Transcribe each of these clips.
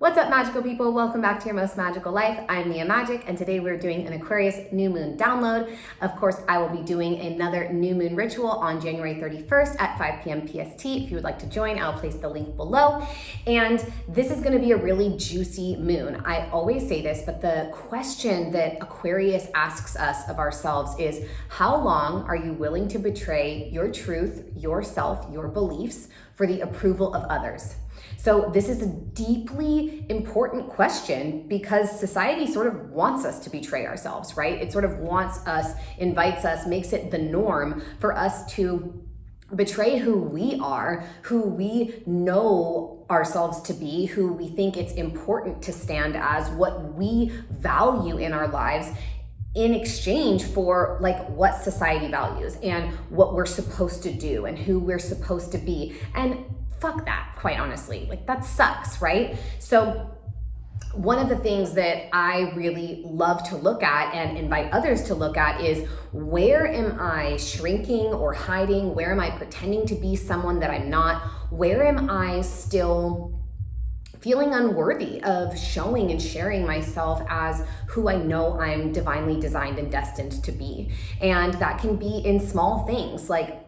What's up, magical people? Welcome back to your most magical life. I'm Mia Magic, and today we're doing an Aquarius new moon download. Of course, I will be doing another new moon ritual on January 31st at 5 p.m. PST. If you would like to join, I'll place the link below. And this is going to be a really juicy moon. I always say this, but the question that Aquarius asks us of ourselves is, how long are you willing to betray your truth, yourself, your beliefs for the approval of others? So this is a deeply important question because society sort of wants us to betray ourselves, right? It sort of wants us, invites us, makes it the norm for us to betray who we are, who we know ourselves to be, who we think it's important to stand as, what we value in our lives, in exchange for like what society values and what we're supposed to do and who we're supposed to be. And fuck that, quite honestly. Like, that sucks, right? So one of the things that I really love to look at and invite others to look at is, where am I shrinking or hiding? Where am I pretending to be someone that I'm not? Where am I still feeling unworthy of showing and sharing myself as who I know I'm divinely designed and destined to be? And that can be in small things like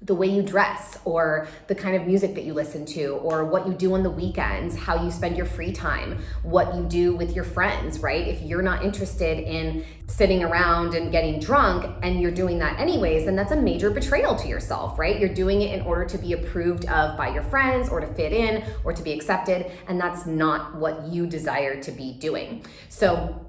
the way you dress, or the kind of music that you listen to, or what you do on the weekends, how you spend your free time, what you do with your friends, right? If you're not interested in sitting around and getting drunk and you're doing that anyways, then that's a major betrayal to yourself, right? You're doing it in order to be approved of by your friends, or to fit in, or to be accepted, and that's not what you desire to be doing. So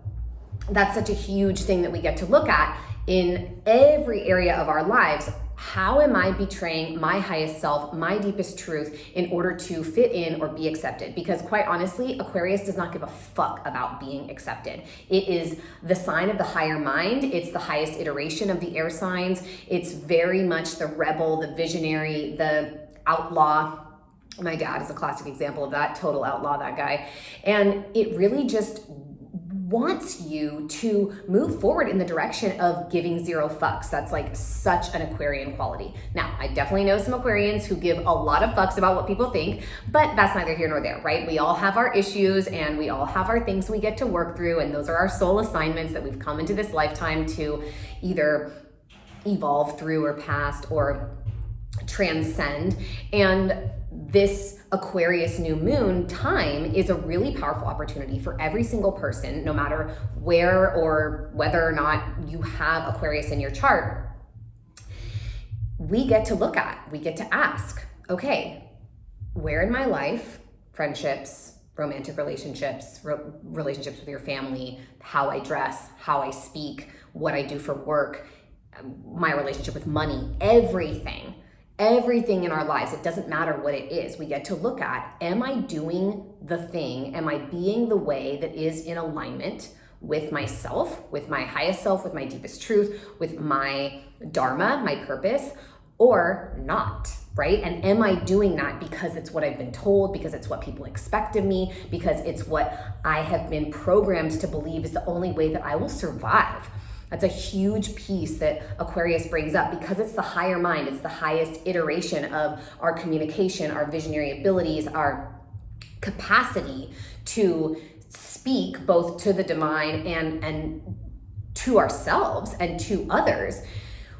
that's such a huge thing that we get to look at in every area of our lives. How am I betraying my highest self, my deepest truth, in order to fit in or be accepted? Because quite honestly, Aquarius does not give a fuck about being accepted. It is the sign of the higher mind. It's the highest iteration of the air signs. It's very much the rebel, the visionary, the outlaw. My dad is a classic example of that, total outlaw, that guy. And it really just wants you to move forward in the direction of giving zero fucks. That's like such an Aquarian quality. Now, I definitely know some Aquarians who give a lot of fucks about what people think, but that's neither here nor there, right? We all have our issues and we all have our things we get to work through, and those are our soul assignments that we've come into this lifetime to either evolve through or past or transcend. And this Aquarius new moon time is a really powerful opportunity for every single person, no matter where or whether or not you have Aquarius in your chart. We get to look at, we get to ask, okay, where in my life, friendships, romantic relationships, relationships with your family, how I dress, how I speak, what I do for work, my relationship with money, everything in our lives, it doesn't matter what it is, we get to look at, am I doing the thing, am I being the way that is in alignment with myself, with my highest self, with my deepest truth, with my dharma, my purpose, or not, right? And am I doing that because it's what I've been told, because it's what people expect of me, because it's what I have been programmed to believe is the only way that I will survive? That's a huge piece that Aquarius brings up, because it's the higher mind. It's the highest iteration of our communication, our visionary abilities, our capacity to speak both to the divine and to ourselves and to others.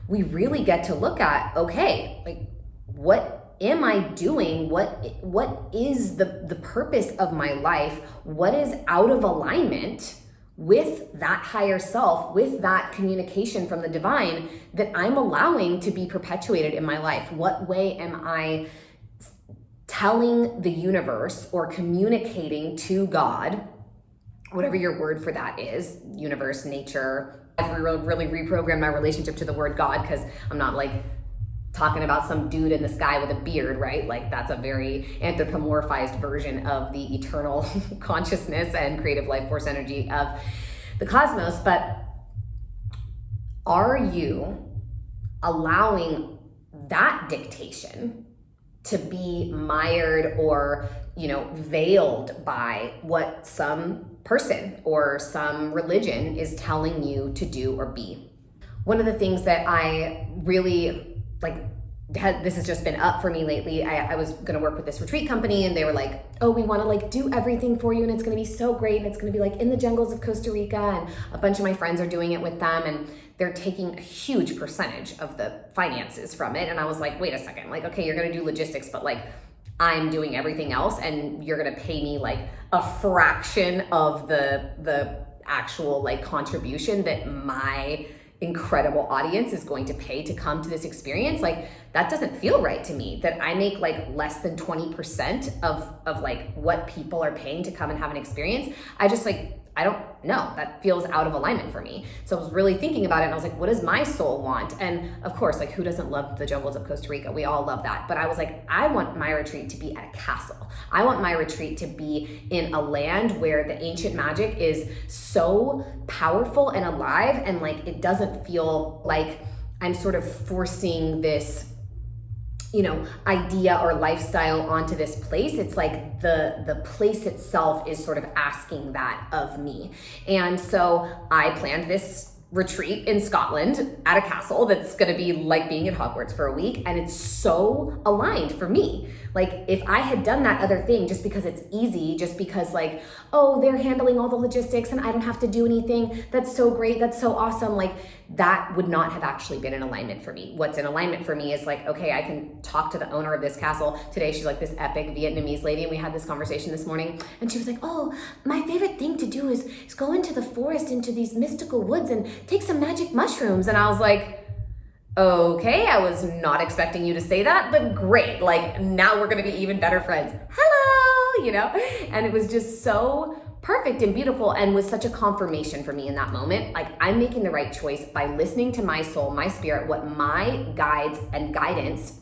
We really get to look at, okay, like, what am I doing? What is the purpose of my life? What is out of alignment with that higher self, with that communication from the divine that I'm allowing to be perpetuated in my life? What way am I telling the universe or communicating to God, whatever your word for that is, universe, nature? I've really reprogrammed my relationship to the word God, because I'm not like talking about some dude in the sky with a beard, right? Like, that's a very anthropomorphized version of the eternal consciousness and creative life force energy of the cosmos. But are you allowing that dictation to be mired or, veiled by what some person or some religion is telling you to do or be? One of the things that I really this has just been up for me lately. I was going to work with this retreat company, and they were like, oh, we want to like do everything for you, and it's going to be so great, and it's going to be like in the jungles of Costa Rica, and a bunch of my friends are doing it with them, and they're taking a huge percentage of the finances from it. And I was like, wait a second, like, okay, you're going to do logistics, but like I'm doing everything else, and you're going to pay me like a fraction of the actual like contribution that my incredible audience is going to pay to come to this experience. Like, that doesn't feel right to me, that I make like less than 20% of like what people are paying to come and have an experience. I just like, I don't know, that feels out of alignment for me. So I was really thinking about it, and I was like, what does my soul want? And of course, like, who doesn't love the jungles of Costa Rica? We all love that. But I was like, I want my retreat to be at a castle. I want my retreat to be in a land where the ancient magic is so powerful and alive, and like, it doesn't feel like I'm sort of forcing this, you know, idea or lifestyle onto this place. It's like the place itself is sort of asking that of me. And so I planned this retreat in Scotland at a castle that's going to be like being at Hogwarts for a week, and it's so aligned for me. Like, if I had done that other thing just because it's easy, just because like, oh, they're handling all the logistics and I don't have to do anything, that's so great, that's so awesome, like, that would not have actually been in alignment for me. What's in alignment for me is like, okay, I can talk to the owner of this castle today. She's like this epic Vietnamese lady, and we had this conversation this morning, and she was like, oh, my favorite thing to do is go into the forest, into these mystical woods, and take some magic mushrooms. And I was like, okay, I was not expecting you to say that, but great. Like, now we're going to be even better friends. Hello, you know? And it was just so perfect and beautiful, and was such a confirmation for me in that moment. Like, I'm making the right choice by listening to my soul, my spirit, what my guides and guidance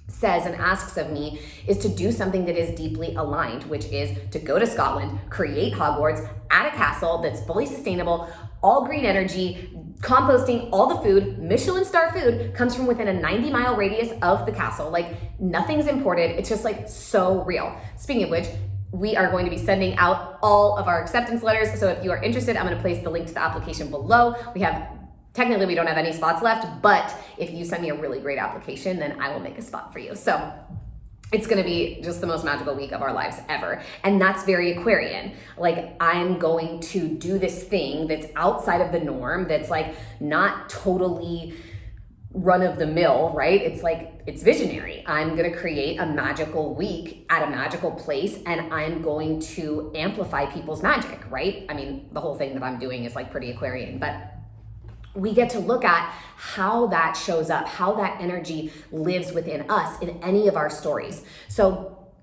says and asks of me is to do something that is deeply aligned, which is to go to Scotland, create Hogwarts at a castle that's fully sustainable, all green energy, composting, all the food, Michelin star food comes from within a 90-mile radius of the castle. Like, nothing's imported. It's just like so real. Speaking of which, we are going to be sending out all of our acceptance letters. So if you are interested, I'm going to place the link to the application below. Technically, we don't have any spots left, but if you send me a really great application, then I will make a spot for you. So it's going to be just the most magical week of our lives ever. And that's very Aquarian. Like, I'm going to do this thing that's outside of the norm, that's like not totally run of the mill, right? It's like, it's visionary. I'm going to create a magical week at a magical place, and I'm going to amplify people's magic, right? I mean, the whole thing that I'm doing is like pretty Aquarian, but we get to look at how that shows up, how that energy lives within us in any of our stories. So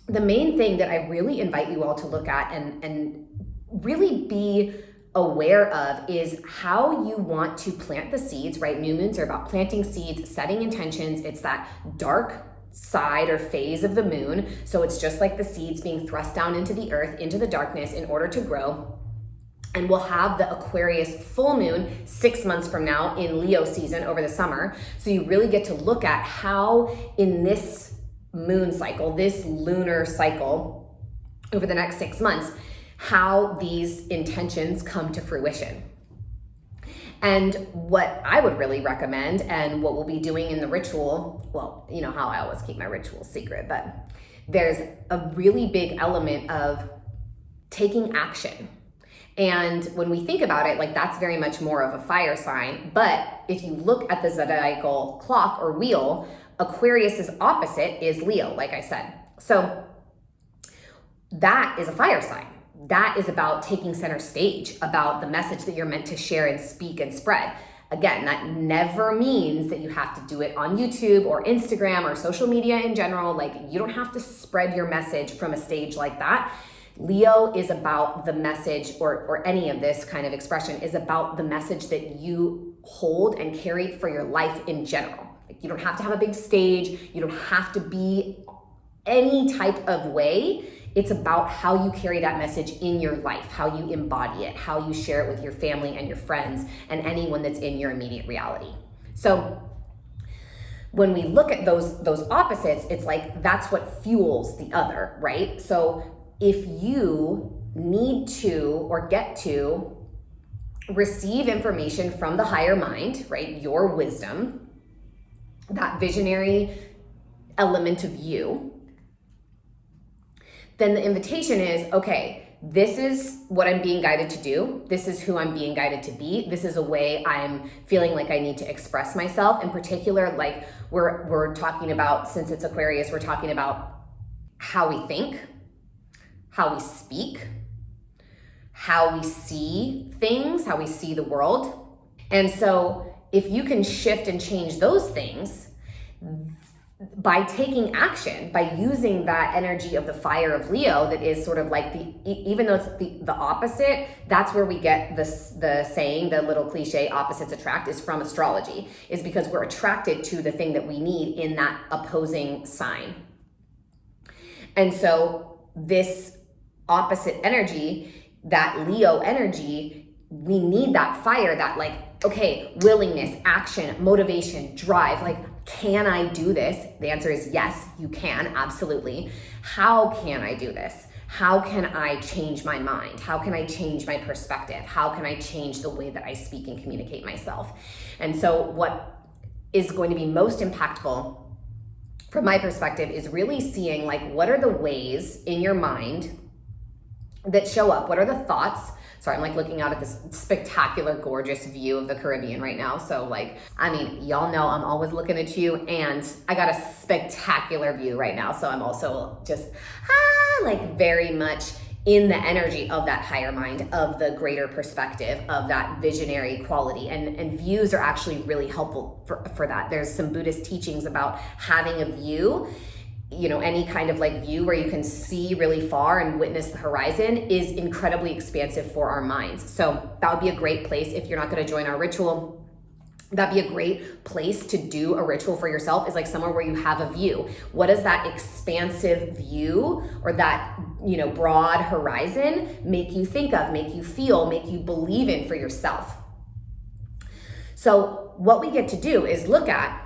the main thing that I really invite you all to look at and really be aware of is how you want to plant the seeds, right? New moons are about planting seeds, setting intentions. It's that dark side or phase of the moon. So it's just like the seeds being thrust down into the earth, into the darkness in order to grow. And we'll have the Aquarius full moon 6 months from now in Leo season over the summer. So you really get to look at how in this moon cycle, this lunar cycle over the next 6 months, how these intentions come to fruition. And what I would really recommend, and what we'll be doing in the ritual, well, you know how I always keep my rituals secret, but there's a really big element of taking action. And when we think about it, like, that's very much more of a fire sign. But if you look at the zodiacal clock or wheel, Aquarius's opposite is Leo, like I said. So that is a fire sign. That is about taking center stage, about the message that you're meant to share and speak and spread. Again, that never means that you have to do it on YouTube or Instagram or social media in general. Like, you don't have to spread your message from a stage like that. Leo is about the message, or any of this kind of expression is about the message that you hold and carry for your life in general. Like, you don't have to have a big stage. You don't have to be any type of way. It's about how you carry that message in your life, how you embody it, how you share it with your family and your friends and anyone that's in your immediate reality. So when we look at those opposites, it's like that's what fuels the other, right? So if you need to or get to receive information from the higher mind, right, your wisdom, that visionary element of you, then the invitation is, okay, this is what I'm being guided to do. This is who I'm being guided to be. This is a way I'm feeling like I need to express myself. In particular, like we're talking about, since it's Aquarius, we're talking about how we think, how we speak, how we see things, how we see the world. And so if you can shift and change those things by taking action, by using that energy of the fire of Leo, that is sort of like even though it's the opposite, that's where we get the saying, the little cliche, opposites attract, is from astrology, is because we're attracted to the thing that we need in that opposing sign. And so this opposite energy, that Leo energy, we need that fire, that like, okay, willingness, action, motivation, drive, like, can I do this? The answer is yes, you can, absolutely. How can I do this? How can I change my mind? How can I change my perspective? How can I change the way that I speak and communicate myself? And so what is going to be most impactful from my perspective is really seeing like, what are the ways in your mind that show up? What are the thoughts? Sorry, I'm like looking out at this spectacular, gorgeous view of the Caribbean right now. So like, I mean, y'all know I'm always looking at you, and I got a spectacular view right now. So I'm also just like very much in the energy of that higher mind, of the greater perspective, of that visionary quality. And views are actually really helpful for that. There's some Buddhist teachings about having a view. You know, any kind of like view where you can see really far and witness the horizon is incredibly expansive for our minds. So that would be a great place. If you're not going to join our ritual, that'd be a great place to do a ritual for yourself, is like somewhere where you have a view. What does that expansive view, or that, you know, broad horizon make you think of, make you feel, make you believe in for yourself? So what we get to do is look at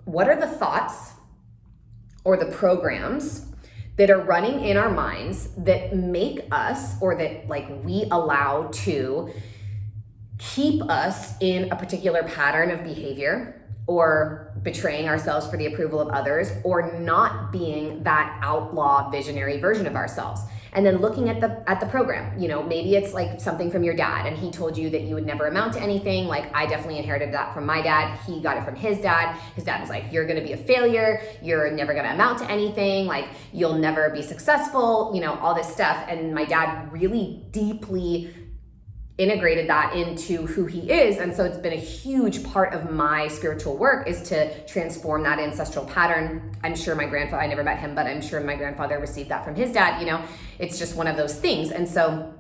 what are the thoughts or the programs that are running in our minds that make us, or that like we allow to keep us in a particular pattern of behavior, or betraying ourselves for the approval of others, or not being that outlaw visionary version of ourselves. And then looking at the program, you know, maybe it's like something from your dad, and he told you that you would never amount to anything. Like, I definitely inherited that from my dad. He got it from his dad. His dad was like, you're gonna be a failure. You're never gonna amount to anything. Like, you'll never be successful, you know, all this stuff. And my dad really deeply integrated that into who he is. And so it's been a huge part of my spiritual work, is to transform that ancestral pattern. I'm sure my grandfather, I never met him, but I'm sure my grandfather received that from his dad. You know, it's just one of those things. And so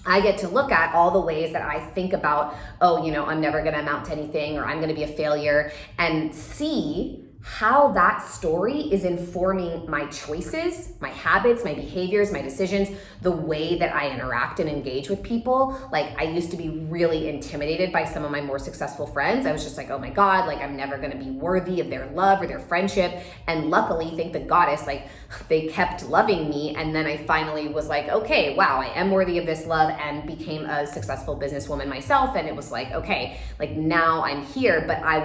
I get to look at all the ways that I think about, oh, you know, I'm never going to amount to anything, or I'm going to be a failure, and see how that story is informing my choices, my habits, my behaviors, my decisions, the way that I interact and engage with people. Like, I used to be really intimidated by some of my more successful friends. I was just like, oh my God, like, I'm never gonna be worthy of their love or their friendship. And luckily, thank the goddess, like, they kept loving me. And then I finally was like, okay, wow, I am worthy of this love, and became a successful businesswoman myself. And it was like, okay, like, now I'm here. But I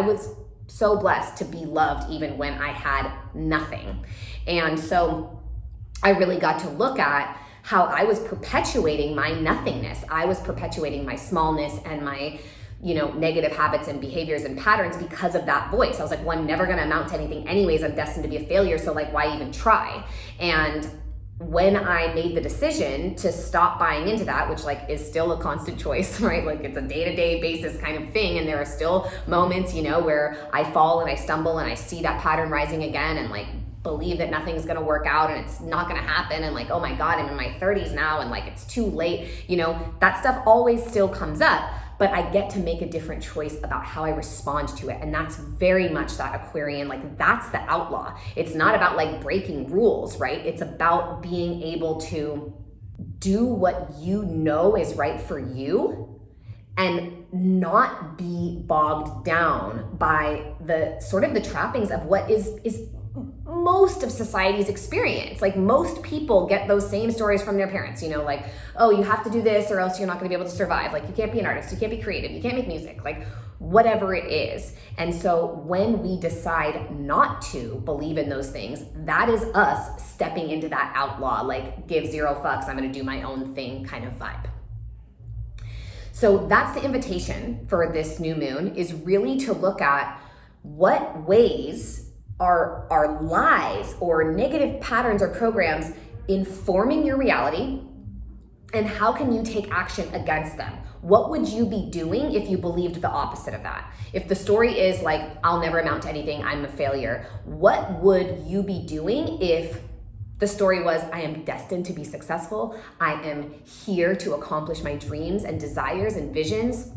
was so blessed to be loved even when I had nothing. And so I really got to look at how I was perpetuating my nothingness. I was perpetuating my smallness and my, you know, negative habits and behaviors and patterns because of that voice. I was like, well, I'm never gonna amount to anything anyways. I'm destined to be a failure. So like, why even try? And when I made the decision to stop buying into that, which like is still a constant choice, right? Like, it's a day-to-day basis kind of thing. And there are still moments, you know, where I fall and I stumble and I see that pattern rising again, and like believe that nothing's gonna work out and it's not gonna happen. And like, oh my God, I'm in my 30s now and like, it's too late. You know, that stuff always still comes up. But I get to make a different choice about how I respond to it. And that's very much that Aquarian, like, that's the outlaw. It's not about like breaking rules, right? It's about being able to do what you know is right for you, and not be bogged down by the sort of the trappings of what is most of society's experience. Like most people get those same stories from their parents, you know, like, oh, you have to do this or else you're not gonna be able to survive. Like you can't be an artist, you can't be creative, you can't make music, like whatever it is. And so when we decide not to believe in those things, that is us stepping into that outlaw, like give zero fucks, I'm gonna do my own thing kind of vibe. So that's the invitation for this new moon, is really to look at what ways are lies or negative patterns or programs informing your reality, and how can you take action against them? What would you be doing if you believed the opposite of that? If the story is like, I'll never amount to anything, I'm a failure, what would you be doing if the story was, I am destined to be successful, I am here to accomplish my dreams and desires and visions,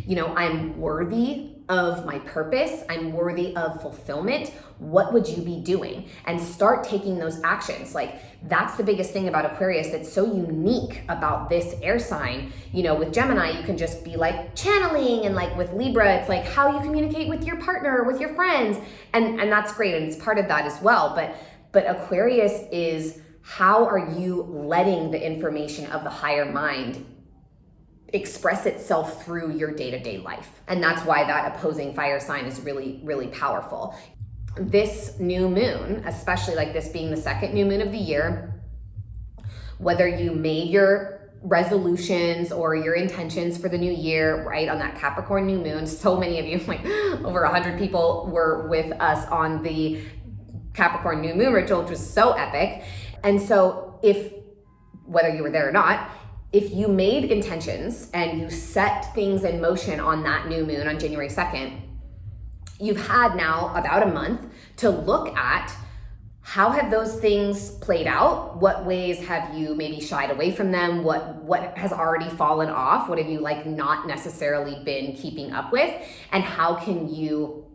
you know, I'm worthy of my purpose, I'm worthy of fulfillment? What would you be doing? And start taking those actions. Like that's the biggest thing about Aquarius that's so unique about this air sign. You know, with Gemini, you can just be like channeling, and like with Libra, it's like how you communicate with your partner or with your friends. And that's great, and it's part of that as well. But Aquarius is, how are you letting the information of the higher mind express itself through your day-to-day life? And that's why that opposing fire sign is really, really powerful. This new moon, especially like this being the second new moon of the year, whether you made your resolutions or your intentions for the new year, right, on that Capricorn new moon, so many of you, like over 100 people were with us on the Capricorn new moon ritual, which was so epic. And so whether you were there or not, if you made intentions and you set things in motion on that new moon on January 2nd, you've had now about a month to look at how have those things played out? What ways have you maybe shied away from them? What has already fallen off? What have you like not necessarily been keeping up with? And how can you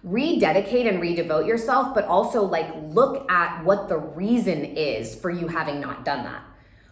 rededicate and redevote yourself, but also like look at what the reason is for you having not done that?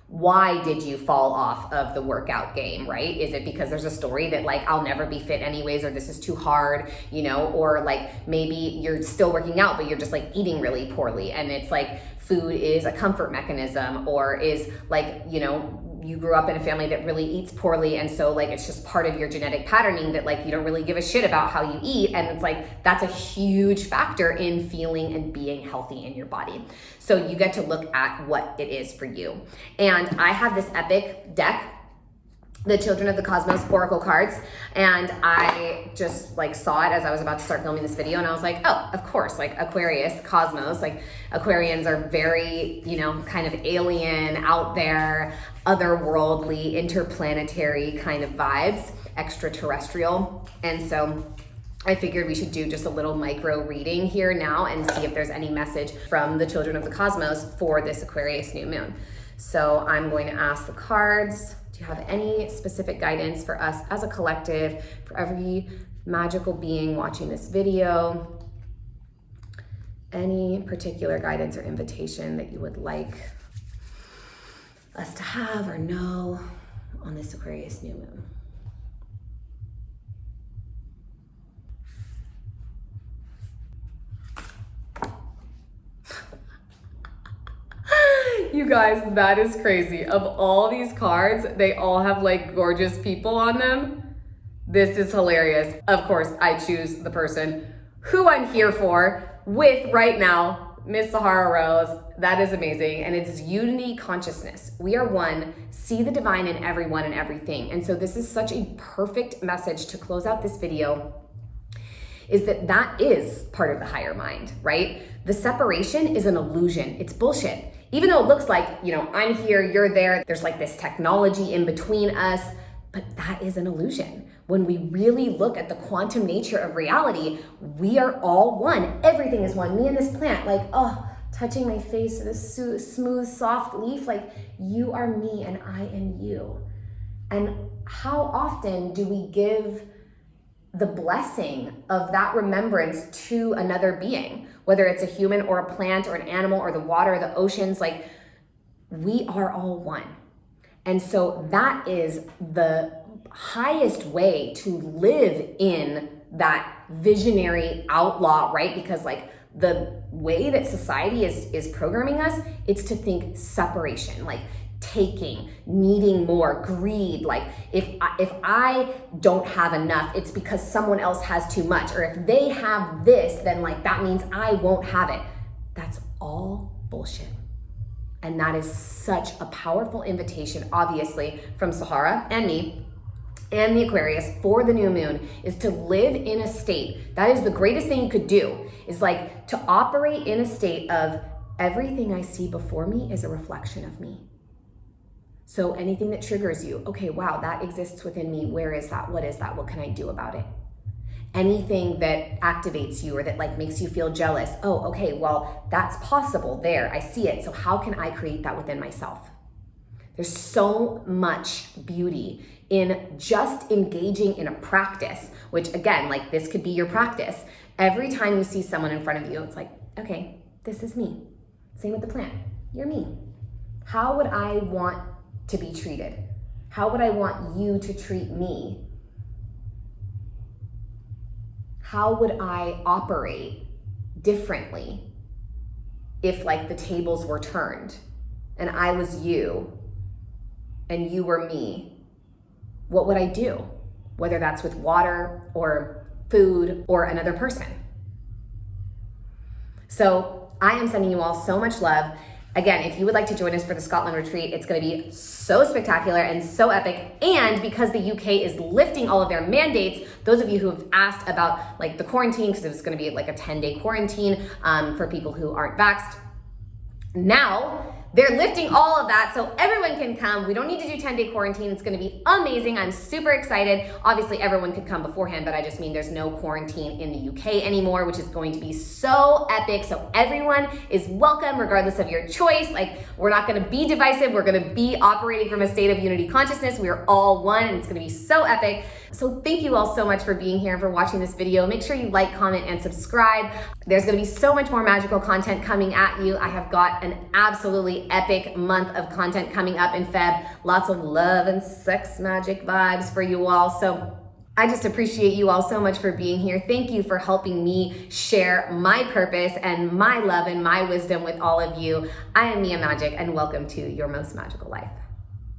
Why did you fall off of the workout game, right? Is it because there's a story that like, I'll never be fit anyways, or this is too hard, you know, or like maybe you're still working out, but you're just like eating really poorly. And it's like food is a comfort mechanism, or is like, you know, you grew up in a family that really eats poorly. And so like, it's just part of your genetic patterning that like, you don't really give a shit about how you eat. And it's like, that's a huge factor in feeling and being healthy in your body. So you get to look at what it is for you. And I have this epic deck, the Children of the Cosmos Oracle cards, and I just like saw it as I was about to start filming this video, and I was like, oh, of course, like Aquarius, Cosmos, like Aquarians are very, you know, kind of alien, out there, otherworldly, interplanetary kind of vibes, extraterrestrial. And so I figured we should do just a little micro reading here now and see if there's any message from the Children of the Cosmos for this Aquarius new moon. So I'm going to ask the cards, do you have any specific guidance for us as a collective, for every magical being watching this video? Any particular guidance or invitation that you would like us to have or know on this Aquarius new moon? You guys, that is crazy. Of all these cards, they all have like gorgeous people on them. This is hilarious. Of course, I choose the person who I'm here for with right now, Miss Sahara Rose. That is amazing. And it's unity consciousness. We are one. See the divine in everyone and everything. And so this is such a perfect message to close out this video, is that is part of the higher mind, right? The separation is an illusion. It's bullshit. Even though it looks like, you know, I'm here, you're there, there's like this technology in between us, but that is an illusion. When we really look at the quantum nature of reality, we are all one. Everything is one. Me and this plant, like, oh, touching my face, this smooth, soft leaf, like you are me and I am you. And how often do we give the blessing of that remembrance to another being, whether it's a human or a plant or an animal or the water or the oceans? Like, we are all one. And so that is the highest way to live in that visionary outlaw, right? Because like the way that society is programming us, it's to think separation, like taking, needing more, greed. Like if I don't have enough, it's because someone else has too much. Or if they have this, then like that means I won't have it. That's all bullshit. And that is such a powerful invitation, obviously, from Sahara and me and the Aquarius for the new moon, is to live in a state. That is the greatest thing you could do, is like to operate in a state of everything I see before me is a reflection of me. So anything that triggers you, okay, wow, that exists within me. Where is that? What is that? What can I do about it? Anything that activates you or that like makes you feel jealous, oh, okay, well, that's possible there. I see it. So how can I create that within myself? There's so much beauty in just engaging in a practice, which again, like this could be your practice. Every time you see someone in front of you, it's like, okay, this is me. Same with the plant. You're me. How would I want to be treated? How would I want you to treat me? How would I operate differently if like the tables were turned and I was you and you were me? What would I do? Whether that's with water or food or another person. So I am sending you all so much love. Again, if you would like to join us for the Scotland retreat, it's going to be so spectacular and so epic. And because the UK is lifting all of their mandates, those of you who have asked about like the quarantine, because it was going to be like a 10-day quarantine for people who aren't vaxxed, now they're lifting all of that so everyone can come. We don't need to do 10-day quarantine. It's going to be amazing. I'm super excited. Obviously, everyone could come beforehand, but I just mean there's no quarantine in the UK anymore, which is going to be so epic. So everyone is welcome regardless of your choice. Like, we're not going to be divisive. We're going to be operating from a state of unity consciousness. We are all one, and it's going to be so epic. So thank you all so much for being here and for watching this video. Make sure you like, comment, and subscribe. There's going to be so much more magical content coming at you. I have got an absolutely epic month of content coming up in Feb. Lots of love and sex magic vibes for you all. So I just appreciate you all so much for being here. Thank you for helping me share my purpose and my love and my wisdom with all of you. I am Mia Magic, and welcome to Your Most Magical Life.